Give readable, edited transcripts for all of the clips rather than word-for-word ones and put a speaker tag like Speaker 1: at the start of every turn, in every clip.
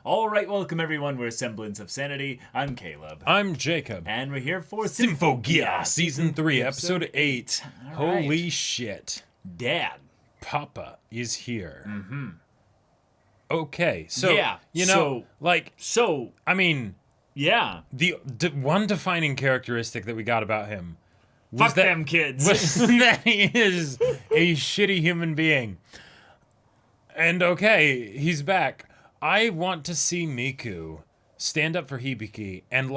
Speaker 1: All right, welcome everyone. We're Semblance of Sanity. I'm Caleb.
Speaker 2: I'm Jacob.
Speaker 1: And we're here for
Speaker 2: Symphogear, Season 3, Episode 8.
Speaker 1: All
Speaker 2: Holy
Speaker 1: right.
Speaker 2: shit.
Speaker 1: Dad.
Speaker 2: Papa is here.
Speaker 1: Mm-hmm.
Speaker 2: Okay, so,
Speaker 1: Yeah,
Speaker 2: I mean,
Speaker 1: yeah.
Speaker 2: the one defining characteristic that we got about him was
Speaker 1: Fuck them kids.
Speaker 2: was that he is a shitty human being. And okay, he's back. I want to see Miku stand up for Hibiki and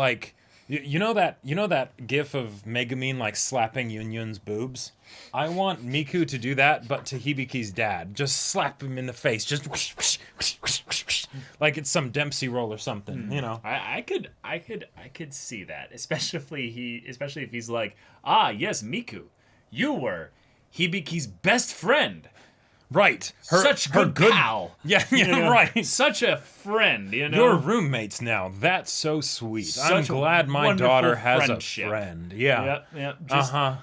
Speaker 2: you know that gif of Megumin slapping Yunyun's boobs? I want Miku to do that, but to Hibiki's dad. Just slap him in the face, just whoosh, whoosh, whoosh, whoosh, whoosh, whoosh, like it's some Dempsey roll or something, you know.
Speaker 1: I could see that, especially if he's like, ah, yes, Miku, you were Hibiki's best friend.
Speaker 2: Right.
Speaker 1: Such good pal.
Speaker 2: Yeah,
Speaker 1: You know?
Speaker 2: right.
Speaker 1: Such a friend, you know.
Speaker 2: You're roommates now. That's so sweet. I'm
Speaker 1: Such a
Speaker 2: glad my
Speaker 1: wonderful
Speaker 2: daughter has
Speaker 1: friendship.
Speaker 2: a friend. Yeah.
Speaker 1: Yep.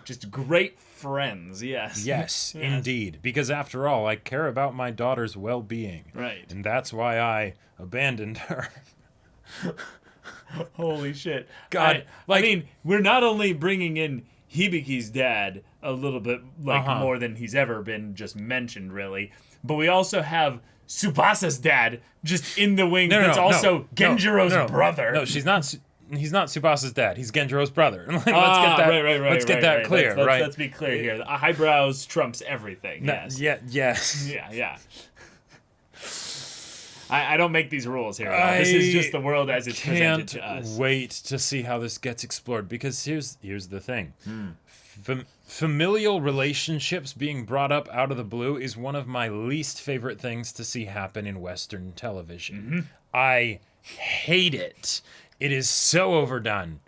Speaker 1: Just great friends, yes.
Speaker 2: Yes,
Speaker 1: Yes.
Speaker 2: indeed. Because after all, I care about my daughter's well-being.
Speaker 1: Right.
Speaker 2: And that's why I abandoned her.
Speaker 1: Holy shit.
Speaker 2: God,
Speaker 1: I mean, we're not only bringing in Hibiki's dad a little bit more than he's ever been just mentioned, really, but we also have Tsubasa's dad just in the wing that's also Genjiro's brother.
Speaker 2: No, he's not Tsubasa's dad. He's Genjiro's brother. Let's get that clear, right?
Speaker 1: Let's be clear here. The highbrows trumps everything. Yes.
Speaker 2: Yes.
Speaker 1: Yeah. I don't make these rules here. This is just the world as it's presented to us.
Speaker 2: Can't wait to see how this gets explored, because here's the thing. Familial relationships being brought up out of the blue is one of my least favorite things to see happen in Western television. I hate it. It is so overdone.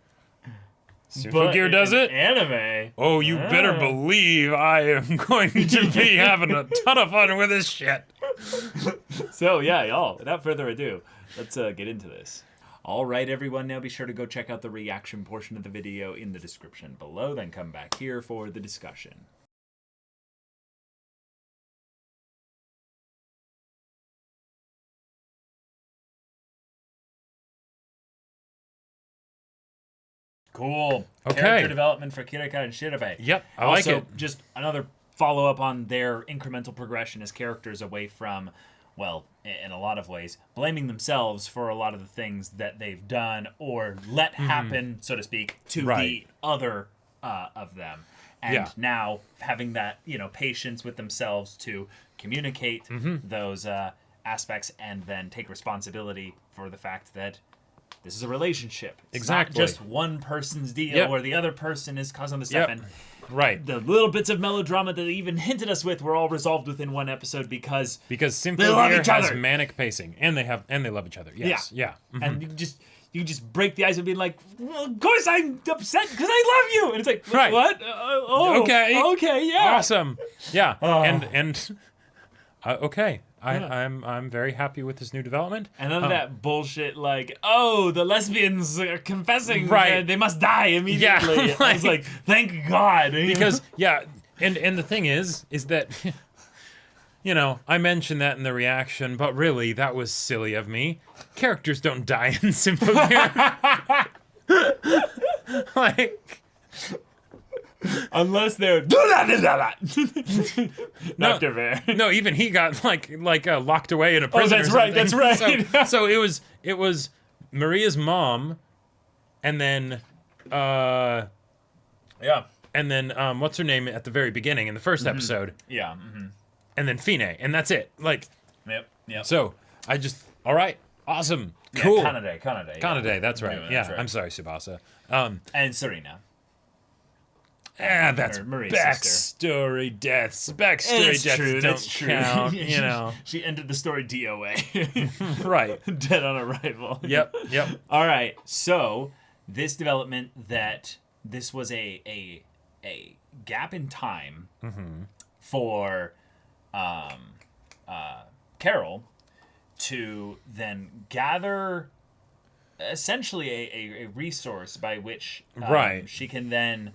Speaker 2: Symphogear does it?
Speaker 1: Anime.
Speaker 2: Oh, you better believe I am going to be having a ton of fun with this shit.
Speaker 1: So yeah, y'all, without further ado, let's get into this. All right, everyone, now be sure to go check out the reaction portion of the video in the description below, then come back here for the discussion. Cool.
Speaker 2: Okay.
Speaker 1: Character development for Kirika and Shirabe.
Speaker 2: Yep, I like
Speaker 1: Also,
Speaker 2: it.
Speaker 1: just another follow-up on their incremental progression as characters away from, well, in a lot of ways, blaming themselves for a lot of the things that they've done or let happen, so to speak, to the other of them. And now having that, patience with themselves to communicate those aspects and then take responsibility for the fact that this is a relationship. It's not just one person's deal where the other person is causing the stuff. And the little bits of melodrama that they even hinted us with were all resolved within one episode because
Speaker 2: Symphogear has manic pacing and they love each other. Yes. Yeah.
Speaker 1: And you just break the ice and be like, well, of course I'm upset because I love you. And it's like, what? Okay, yeah.
Speaker 2: Awesome. Yeah. Okay. I'm very happy with this new development.
Speaker 1: And none of that bullshit the lesbians are confessing they must die immediately.
Speaker 2: Yeah,
Speaker 1: I was like, thank God.
Speaker 2: Because, and the thing is that, I mentioned that in the reaction, but really, that was silly of me. Characters don't die in Symphogear.
Speaker 1: Unless they're
Speaker 2: No, even he got locked away in a prison.
Speaker 1: Oh, that's right.
Speaker 2: So it was Maria's mom, and then and then what's her name at the very beginning in the first episode?
Speaker 1: Yeah.
Speaker 2: And then Fine, and that's it.
Speaker 1: Yep.
Speaker 2: So I just awesome, cool.
Speaker 1: Kanade.
Speaker 2: That's right.
Speaker 1: That's right.
Speaker 2: I'm sorry, Tsubasa.
Speaker 1: And Serena.
Speaker 2: That's
Speaker 1: Marie's
Speaker 2: backstory deaths.
Speaker 1: It's
Speaker 2: Backstory
Speaker 1: true,
Speaker 2: deaths
Speaker 1: that's
Speaker 2: don't
Speaker 1: true.
Speaker 2: count,
Speaker 1: She ended the story DOA.
Speaker 2: Right.
Speaker 1: Dead on arrival.
Speaker 2: Yep.
Speaker 1: All right. So this development that this was a gap in time for Carol to then gather essentially a resource by which she can then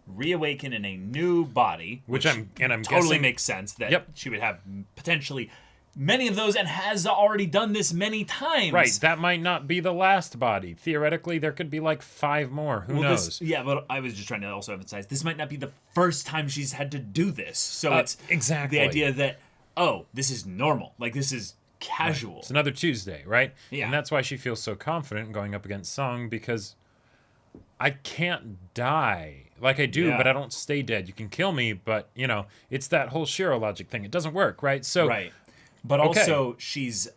Speaker 1: reawaken in a new body,
Speaker 2: which I'm
Speaker 1: totally
Speaker 2: guessing
Speaker 1: makes sense that she would have potentially many of those and has already done this many times.
Speaker 2: Right, that might not be the last body. Theoretically, there could be like 5 more. Who knows?
Speaker 1: But I was just trying to also emphasize, this might not be the first time she's had to do this. So it's
Speaker 2: exactly
Speaker 1: the idea that, oh, this is normal. Like, this is casual.
Speaker 2: It's another Tuesday, right?
Speaker 1: Yeah.
Speaker 2: And that's why she feels so confident going up against Song, because I can't die like I do, but I don't stay dead. You can kill me, but, it's that whole Shiro logic thing. It doesn't work, right? So,
Speaker 1: right. But also, she's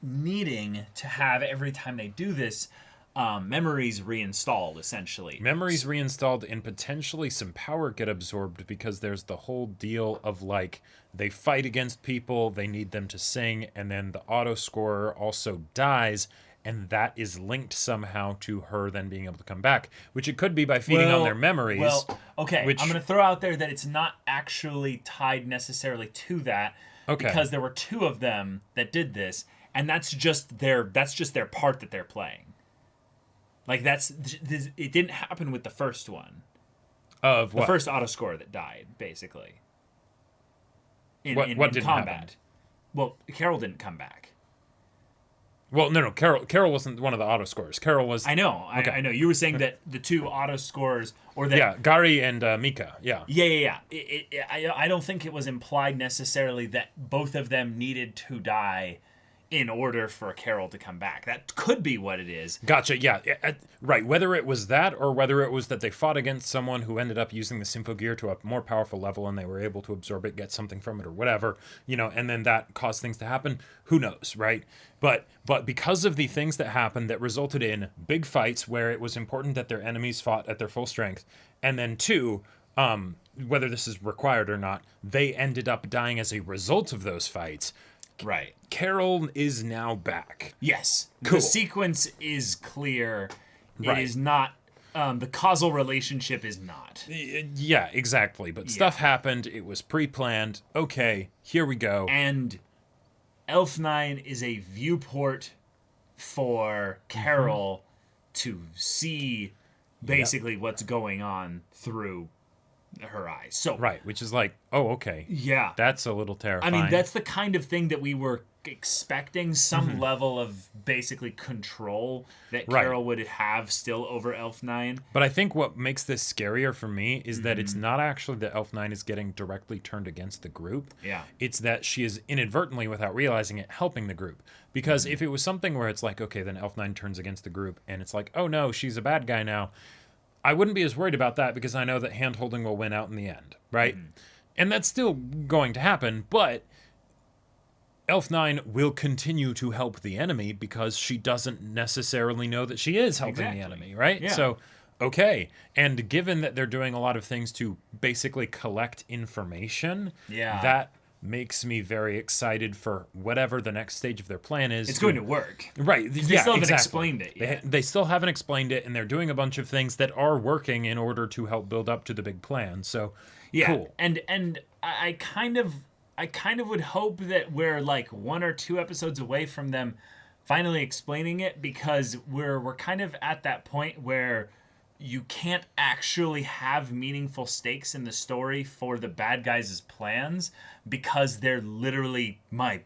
Speaker 1: needing to have, every time they do this, memories reinstalled, essentially.
Speaker 2: Memories reinstalled, and potentially some power get absorbed, because there's the whole deal of, like, they fight against people, they need them to sing, and then the auto-scorer also dies, and that is linked somehow to her then being able to come back, which it could be by feeding on their memories.
Speaker 1: Well, okay, I'm going to throw out there that it's not actually tied necessarily to that, because there were 2 of them that did this, and that's just their part that they're playing. Like, it didn't happen with the first one.
Speaker 2: Of what?
Speaker 1: The first autoscorer that died, basically. In
Speaker 2: didn't
Speaker 1: combat.
Speaker 2: happen?
Speaker 1: Well, Carol didn't come back.
Speaker 2: Well, no. Carol wasn't one of the autoscorers. Carol was...
Speaker 1: I know. Okay. I know. You were saying that the 2 autoscorers, or that...
Speaker 2: Yeah, Gary and Mika. Yeah.
Speaker 1: Yeah. I don't think it was implied necessarily that both of them needed to die in order for Carol to come back. That could be what it is.
Speaker 2: Gotcha, yeah. Right, whether it was that, or whether it was that they fought against someone who ended up using the Symphogear to a more powerful level and they were able to absorb it, get something from it, or whatever, and then that caused things to happen, who knows, right? But because of the things that happened that resulted in big fights where it was important that their enemies fought at their full strength, and then 2, whether this is required or not, they ended up dying as a result of those fights.
Speaker 1: Right.
Speaker 2: Carol is now back.
Speaker 1: Yes.
Speaker 2: Cool.
Speaker 1: The sequence is clear.
Speaker 2: Right.
Speaker 1: It is not... the causal relationship is not.
Speaker 2: Yeah, exactly. But stuff happened. It was pre-planned. Okay, here we go.
Speaker 1: And Elf 9 is a viewport for Carol to see basically what's going on through her eyes. So
Speaker 2: right, which is like, oh, okay.
Speaker 1: Yeah.
Speaker 2: That's a little terrifying.
Speaker 1: I mean, that's the kind of thing that we were expecting, some level of basically control that Carol would have still over Elf 9.
Speaker 2: But I think what makes this scarier for me is that it's not actually that Elf 9 is getting directly turned against the group.
Speaker 1: Yeah.
Speaker 2: It's that she is inadvertently, without realizing it, helping the group. Because if it was something where it's like, okay, then Elf 9 turns against the group, and it's like, oh no, she's a bad guy now, I wouldn't be as worried about that, because I know that hand-holding will win out in the end, right? And that's still going to happen, but Elf 9 will continue to help the enemy because she doesn't necessarily know that she is helping the enemy, right?
Speaker 1: Yeah.
Speaker 2: So, okay. And given that they're doing a lot of things to basically collect information, that makes me very excited for whatever the next stage of their plan is.
Speaker 1: It's going to work.
Speaker 2: Right.
Speaker 1: They still haven't explained it yet.
Speaker 2: They still haven't explained it, and they're doing a bunch of things that are working in order to help build up to the big plan. So, cool.
Speaker 1: And I kind of would hope that we're like 1 or 2 episodes away from them finally explaining it, because we're kind of at that point where you can't actually have meaningful stakes in the story for the bad guys' plans, because they're literally my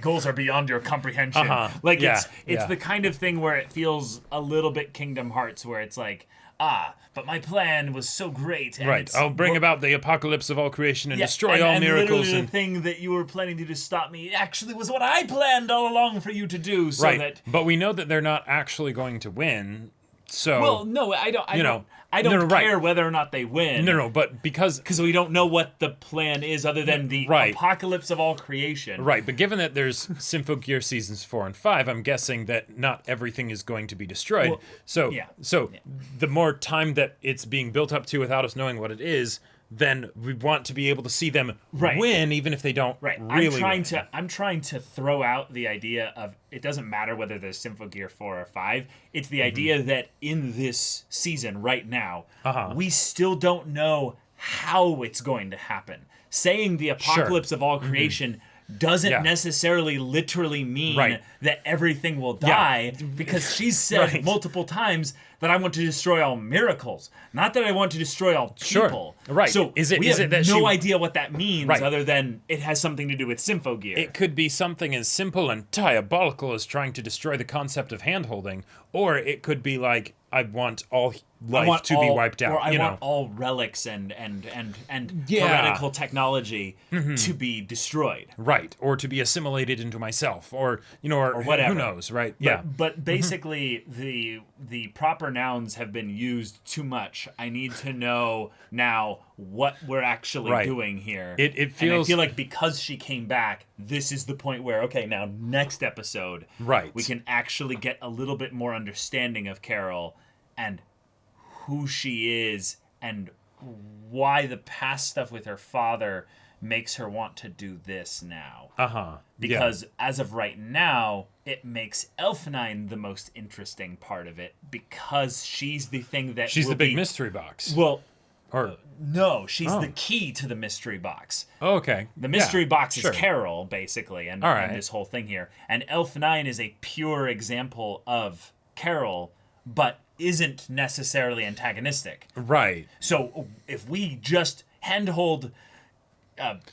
Speaker 1: goals are beyond your comprehension. Like it's the kind of thing where it feels a little bit Kingdom Hearts, where it's like, but my plan was so great. And
Speaker 2: I'll bring about the apocalypse of all creation and destroy all miracles.
Speaker 1: And the thing that you were planning to do to stop me actually was what I planned all along for you to do. So that,
Speaker 2: but we know that they're not actually going to win. So
Speaker 1: well, no, I don't care whether or not they win.
Speaker 2: No, but because
Speaker 1: we don't know what the plan is other than the apocalypse of all creation.
Speaker 2: Right, but given that there's Symphogear seasons 4 and 5, I'm guessing that not everything is going to be destroyed. Well, so the more time that it's being built up to without us knowing what it is, then we want to be able to see them win, even if they don't really win.
Speaker 1: I'm trying to throw out the idea of it doesn't matter whether there's Symphogear 4 or 5. It's the idea that in this season right now, we still don't know how it's going to happen. Saying the apocalypse of all creation doesn't necessarily literally mean
Speaker 2: Right.
Speaker 1: that everything will die, because she's said multiple times that I want to destroy all miracles, not that I want to destroy all people.
Speaker 2: Right.
Speaker 1: So
Speaker 2: Is it
Speaker 1: we have
Speaker 2: that
Speaker 1: no
Speaker 2: she...
Speaker 1: idea what that means,
Speaker 2: Right.
Speaker 1: other than it has something to do with Symphogear.
Speaker 2: It could be something as simple and diabolical as trying to destroy the concept of hand-holding, or it could be like, I want all life to be wiped out.
Speaker 1: Or I want all relics and heretical technology to be destroyed.
Speaker 2: Right, or to be assimilated into myself, or or
Speaker 1: whatever.
Speaker 2: Who knows, right? Yeah.
Speaker 1: But basically, the proper nouns have been used too much. I need to know now what we're actually doing here.
Speaker 2: It feels.
Speaker 1: And I feel like because she came back, this is the point where, okay, now next episode, we can actually get a little bit more understanding of Carol and who she is and why the past stuff with her father makes her want to do this now. Because as of right now, it makes Elfenine the most interesting part of it, because she's the thing that
Speaker 2: she's the big mystery box.
Speaker 1: Well,
Speaker 2: or
Speaker 1: no, she's the key to the mystery box.
Speaker 2: Oh, okay.
Speaker 1: The mystery box is Carol, basically, and this whole thing here. And Elfenine is a pure example of Carol, but isn't necessarily antagonistic.
Speaker 2: Right.
Speaker 1: So if we just handhold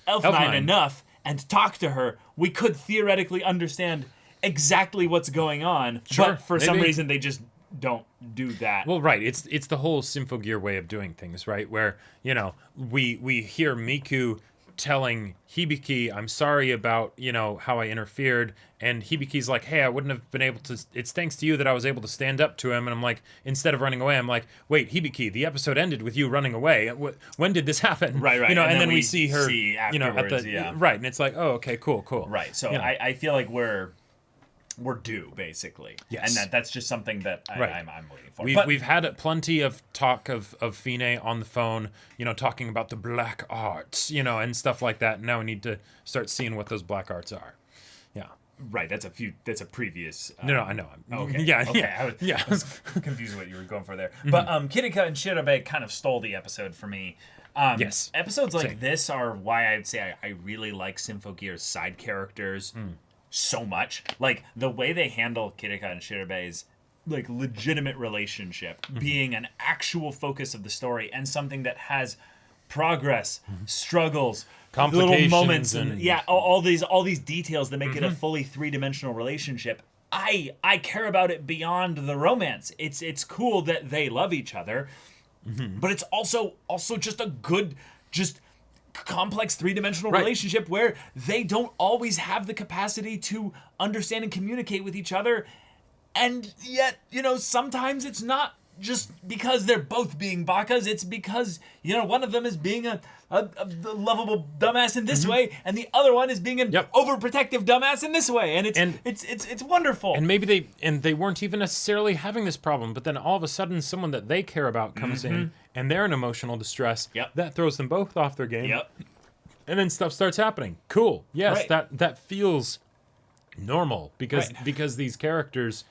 Speaker 1: Elfenine enough and talk to her, we could theoretically understand exactly what's going on.
Speaker 2: Sure,
Speaker 1: but for some reason, they just don't do that.
Speaker 2: Well, right. It's the whole Symphogear way of doing things, right? Where, we hear Miku telling Hibiki, I'm sorry about, how I interfered. And Hibiki's like, hey, I wouldn't have been able to, it's thanks to you that I was able to stand up to him. And I'm like, instead of running away, I'm like, wait, Hibiki, the episode ended with you running away. When did this happen?
Speaker 1: Right.
Speaker 2: And then we see her,
Speaker 1: afterwards,
Speaker 2: right. And it's like, oh, okay, cool.
Speaker 1: Right. So I feel like we're due, basically.
Speaker 2: Yes.
Speaker 1: And that's just something that I'm waiting for.
Speaker 2: We've had plenty of talk of Fine on the phone, talking about the black arts, and stuff like that. Now we need to start seeing what those black arts are. Yeah.
Speaker 1: Right. That's a previous.
Speaker 2: No, I know.
Speaker 1: Okay.
Speaker 2: Yeah.
Speaker 1: Okay.
Speaker 2: Yeah.
Speaker 1: I was confused what you were going for there. But Kirika and Shirabe kind of stole the episode for me.
Speaker 2: Yes.
Speaker 1: Episodes like this are why I'd say I really like Symphogear's side characters so much. Like, the way they handle Kirika and Shirabe's like legitimate relationship being an actual focus of the story, and something that has progress, struggles, little moments, and all these details that make it a fully three-dimensional relationship. I care about it beyond the romance. It's cool that they love each other, but it's also just a good, just complex three-dimensional relationship where they don't always have the capacity to understand and communicate with each other. And yet, sometimes it's not just because they're both being bakas. It's because, one of them is being a lovable dumbass in this way, and the other one is being an overprotective dumbass in this way. And it's wonderful.
Speaker 2: And maybe they weren't even necessarily having this problem, but then all of a sudden someone that they care about comes in, and they're in emotional distress. That throws them both off their game. And then stuff starts happening. Cool. Yes, that feels normal because these characters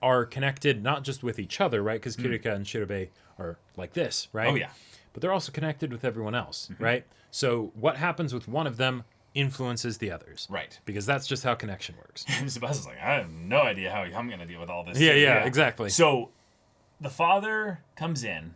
Speaker 2: are connected not just with each other, right? Because Kirika and Shirabe are like this, right?
Speaker 1: Oh, yeah.
Speaker 2: But they're also connected with everyone else, right? So what happens with one of them influences the others.
Speaker 1: Right.
Speaker 2: Because that's just how connection works.
Speaker 1: Sebastian's like, I have no idea how I'm going to deal with all this.
Speaker 2: Yeah, exactly.
Speaker 1: So the father comes in.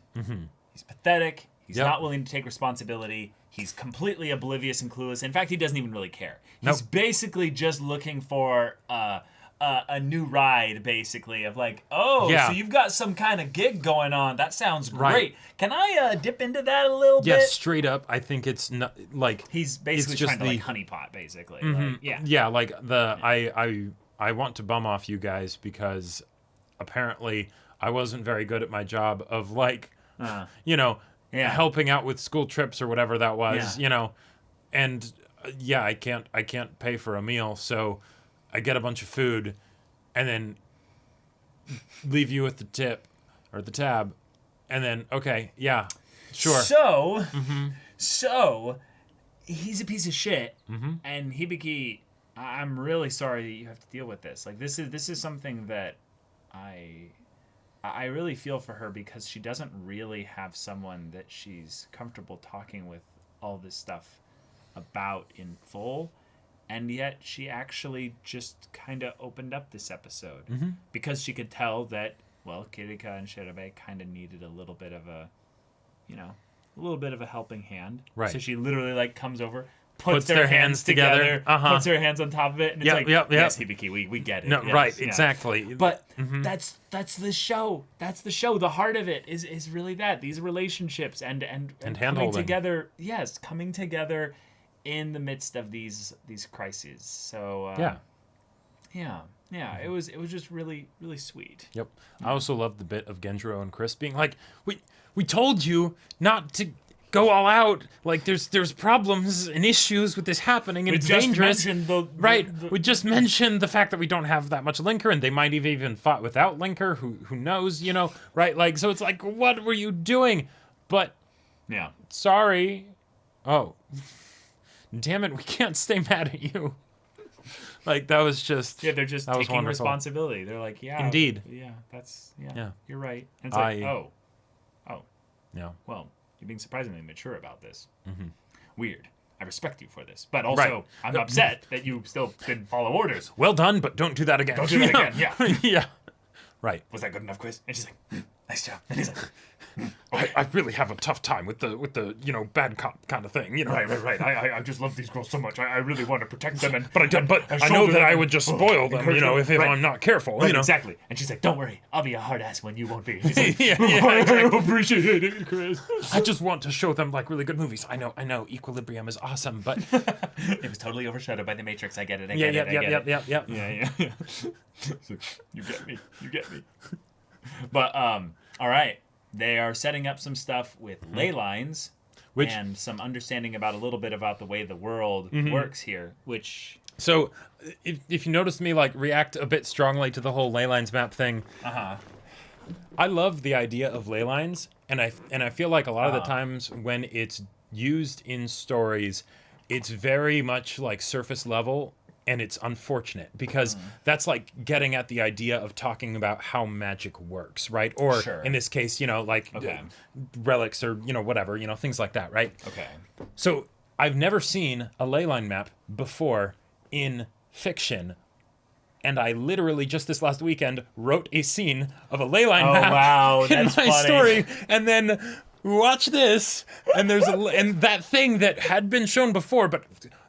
Speaker 1: He's pathetic. He's not willing to take responsibility. He's completely oblivious and clueless. In fact, he doesn't even really care. He's basically just looking for a new ride, basically, of like, so you've got some kind of gig going on. That sounds great. Can I dip into that a little bit?
Speaker 2: Yeah, straight up. I think it's not like
Speaker 1: he's basically trying to like honeypot, basically. Like,
Speaker 2: I want to bum off you guys because apparently I wasn't very good at my job of like, helping out with school trips or whatever that was, and I can't pay for a meal, so I get a bunch of food and then leave you with the tip or the tab, and then sure.
Speaker 1: So he's a piece of shit, and Hibiki, I'm really sorry that you have to deal with this. Like, this is something that I really feel for her, because she doesn't really have someone that she's comfortable talking with all this stuff about in full. And yet she actually just kind of opened up this episode because she could tell that, well, Kirika and Shirabe kind of needed a little bit of a, a little bit of a helping hand.
Speaker 2: Right.
Speaker 1: So she literally like comes over,
Speaker 2: Puts their hands together,
Speaker 1: puts her hands on top of it, and it's yes, Hibiki, we get it.
Speaker 2: No,
Speaker 1: yes,
Speaker 2: right,
Speaker 1: yeah.
Speaker 2: exactly.
Speaker 1: But that's the show. That's the show. The heart of it is really that these relationships and coming together. Yes, coming together in the midst of these crises. So yeah. It was just really sweet.
Speaker 2: Yep. I also love the bit of Genjiro and Chris being like, we told you not to go all out. Like there's problems and issues with this happening, and it's dangerous. We just mentioned the fact that we don't have that much linker, and they might have even fought without linker. Who knows? Right? Like, so it's like, what were you doing? But
Speaker 1: yeah,
Speaker 2: sorry. Oh, damn it! We can't stay mad at you. Like, that was just...
Speaker 1: Yeah, they're just taking responsibility. They're like, yeah.
Speaker 2: Indeed.
Speaker 1: Yeah, you're right. And it's like, oh.
Speaker 2: Yeah.
Speaker 1: Well, you're being surprisingly mature about this. Weird. I respect you for this. But also, I'm upset that you still didn't follow orders.
Speaker 2: Well done, but don't do that again.
Speaker 1: Don't do that again, yeah.
Speaker 2: Yeah. Right.
Speaker 1: Was that good enough, Chris? And she's like, nice job. And he's like...
Speaker 2: I really have a tough time with the bad cop kind of thing,
Speaker 1: Right. I just love these girls so much. I really want to protect them,
Speaker 2: but I know that I would just spoil them, if I'm not careful,
Speaker 1: Right, exactly. And she's like, "Don't worry, I'll be a hard ass when you won't be." She's like,
Speaker 2: exactly.
Speaker 1: I appreciate it, Chris.
Speaker 2: I just want to show them like really good movies. I know, Equilibrium is awesome, but
Speaker 1: it was totally overshadowed by The Matrix. I get it. Yeah. You get me. But all right. They are setting up some stuff with ley lines and some understanding about a little bit about the way the world works here, which...
Speaker 2: So, if you noticed me, react a bit strongly to the whole ley lines map thing, I love the idea of ley lines, and I feel like a lot of the times when it's used in stories, it's very much, surface level, and it's unfortunate because that's getting at the idea of talking about how magic works, right? Or in this case, relics or, whatever, things like that, right?
Speaker 1: Okay.
Speaker 2: So I've never seen a ley line map before in fiction. And I literally just this last weekend wrote a scene of a ley line map in my story. And then watch this. And there's and that thing that had been shown before, but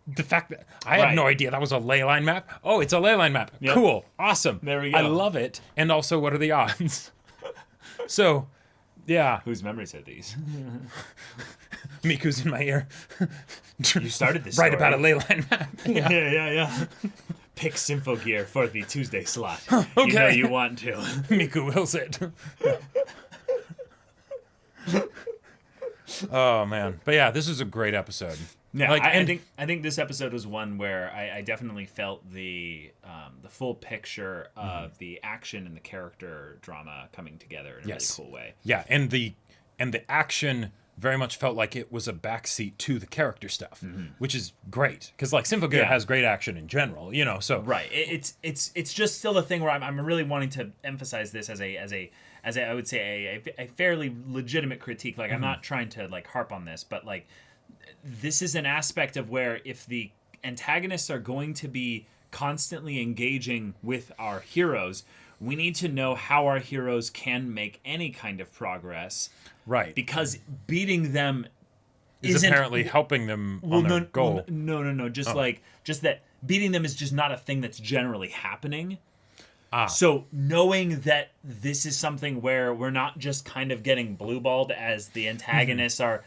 Speaker 2: the fact that I had no idea that was a ley line map. Oh, it's a ley line map. Yep. Cool. Awesome.
Speaker 1: There we go.
Speaker 2: I love it. And also, what are the odds? So, yeah.
Speaker 1: Whose memories are these?
Speaker 2: Miku's in my ear.
Speaker 1: You started this
Speaker 2: Write about a ley line map.
Speaker 1: Yeah. Pick Symphogear for the Tuesday slot.
Speaker 2: Okay.
Speaker 1: You know you want to.
Speaker 2: Miku wills it. Oh, man. But yeah, this is a great episode.
Speaker 1: Yeah, I think this episode was one where I definitely felt the full picture of the action and the character drama coming together in a really cool way.
Speaker 2: Yeah, and the action very much felt like it was a backseat to the character stuff, which is great because Symphogear has great action in general, So
Speaker 1: right, it's just still a thing where I'm really wanting to emphasize this as a I would say a fairly legitimate critique. I'm not trying to harp on this, but this is an aspect of where if the antagonists are going to be constantly engaging with our heroes, we need to know how our heroes can make any kind of progress.
Speaker 2: Right.
Speaker 1: Because beating them
Speaker 2: is apparently helping them on their goal.
Speaker 1: No. Just that beating them is just not a thing that's generally happening. So knowing that this is something where we're not just kind of getting blue-balled as the antagonists are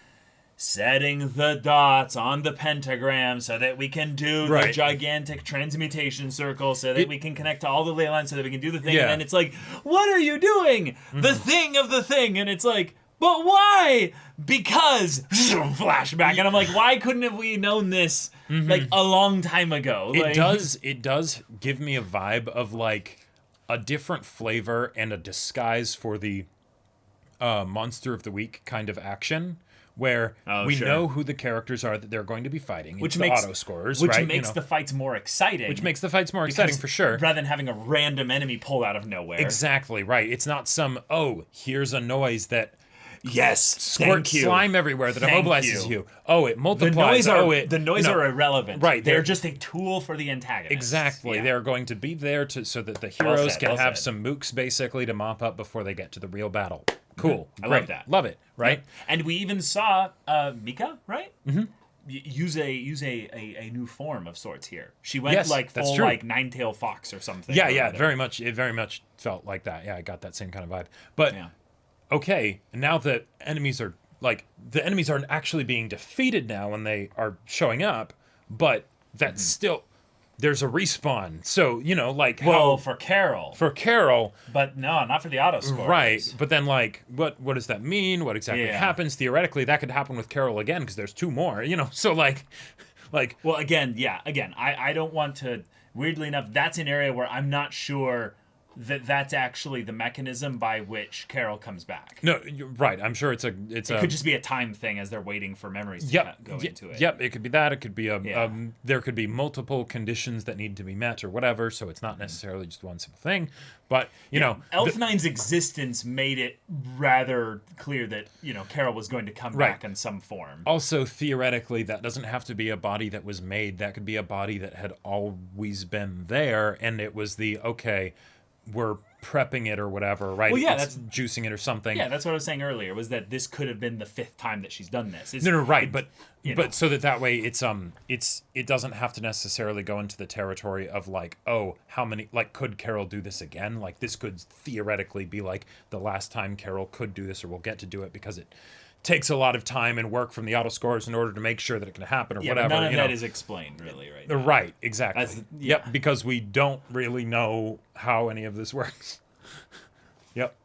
Speaker 1: setting the dots on the pentagram so that we can do the gigantic transmutation circle so that we can connect to all the ley lines so that we can do the thing. And then it's like, what are you doing? The thing of the thing. And it's like, but why? Because flashback. And I'm like, why couldn't have we known this a long time ago?
Speaker 2: It does give me a vibe of a different flavor and a disguise for the Monster of the Week kind of action. Where we know who the characters are that they're going to be fighting.
Speaker 1: Which
Speaker 2: makes
Speaker 1: the
Speaker 2: auto scores,
Speaker 1: which makes the fights more exciting.
Speaker 2: Which makes the fights more exciting for sure.
Speaker 1: Rather than having a random enemy pull out of nowhere.
Speaker 2: Exactly, right. It's not some, here's a noise that
Speaker 1: Yes,
Speaker 2: squirt
Speaker 1: thank you.
Speaker 2: slime everywhere that
Speaker 1: Thank
Speaker 2: immobilizes
Speaker 1: you.
Speaker 2: you. Oh, it multiplies.
Speaker 1: The noise
Speaker 2: no.
Speaker 1: are irrelevant.
Speaker 2: Right,
Speaker 1: They're
Speaker 2: they're-
Speaker 1: just a tool for the antagonist.
Speaker 2: Exactly.
Speaker 1: Yeah.
Speaker 2: They're going to be there so that the heroes
Speaker 1: said,
Speaker 2: can
Speaker 1: well
Speaker 2: have
Speaker 1: said.
Speaker 2: some mooks basically to mop up before they get to the real battle. Cool.
Speaker 1: I
Speaker 2: Great.
Speaker 1: love that.
Speaker 2: Love it. Right?
Speaker 1: And we even saw Mika, right? Mm-hmm. Use a new form of sorts here. She went
Speaker 2: Yes,
Speaker 1: like
Speaker 2: that's
Speaker 1: full
Speaker 2: true.
Speaker 1: like nine-tailed fox or something.
Speaker 2: Yeah,
Speaker 1: or
Speaker 2: yeah,
Speaker 1: whatever.
Speaker 2: very much. It very much felt like that. Yeah, I got that same kind of vibe. But
Speaker 1: Yeah.
Speaker 2: okay, now that enemies are the enemies aren't actually being defeated now when they are showing up, but that's still there's a respawn. So like
Speaker 1: Well,
Speaker 2: how
Speaker 1: for Carol,
Speaker 2: for Carol.
Speaker 1: but no, not for the auto score.
Speaker 2: Right, but then what does that mean? What exactly
Speaker 1: Yeah.
Speaker 2: happens? Theoretically, that could happen with Carol again because there's two more. So like,
Speaker 1: Well, again, I don't want to. Weirdly enough, that's an area where I'm not sure that that's actually the mechanism by which Carol comes back.
Speaker 2: no, you're right. I'm sure it
Speaker 1: Could just be a time thing as they're waiting for memories to
Speaker 2: Yep.
Speaker 1: go into it.
Speaker 2: Yep. It could be that. It could be
Speaker 1: Yeah.
Speaker 2: there could be multiple conditions that need to be met or whatever. So it's not necessarily just one simple thing. But
Speaker 1: Elf9's existence made it rather clear that Carol was going to come
Speaker 2: Right.
Speaker 1: back in some form.
Speaker 2: also theoretically, that doesn't have to be a body that was made. That could be a body that had always been there, and it was we're prepping it or whatever, right?
Speaker 1: Well, yeah,
Speaker 2: it's juicing it or something.
Speaker 1: Yeah, that's what I was saying earlier. Was that this could have been the 5th time that she's done this?
Speaker 2: No, right, but
Speaker 1: know.
Speaker 2: so that way it doesn't have to necessarily go into the territory of how many could Carol do this again? Like this could theoretically be like the last time Carol could do this or will get to do it because it takes a lot of time and work from the auto scores in order to make sure that it can happen or
Speaker 1: Yeah,
Speaker 2: whatever.
Speaker 1: but none of that is explained really right now.
Speaker 2: Right, exactly.
Speaker 1: Yeah.
Speaker 2: Yep, because we don't really know how any of this works. Yep.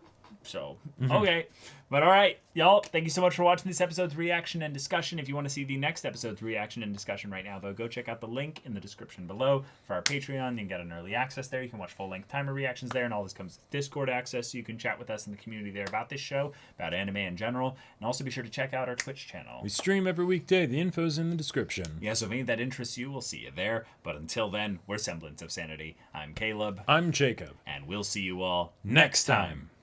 Speaker 1: So, okay. But all right, y'all, thank you so much for watching this episode's reaction and discussion. If you want to see the next episode's reaction and discussion right now, though, go check out the link in the description below for our Patreon. You can get an early access there. You can watch full-length timer reactions there, and all this comes with Discord access, so you can chat with us in the community there about this show, about anime in general, and also be sure to check out our Twitch channel.
Speaker 2: We stream every weekday. The info's in the description.
Speaker 1: Yeah, so if any of that interests you, we'll see you there. But until then, we're Semblance of Sanity. I'm Caleb,
Speaker 2: I'm Jacob.
Speaker 1: and we'll see you all
Speaker 2: Next time.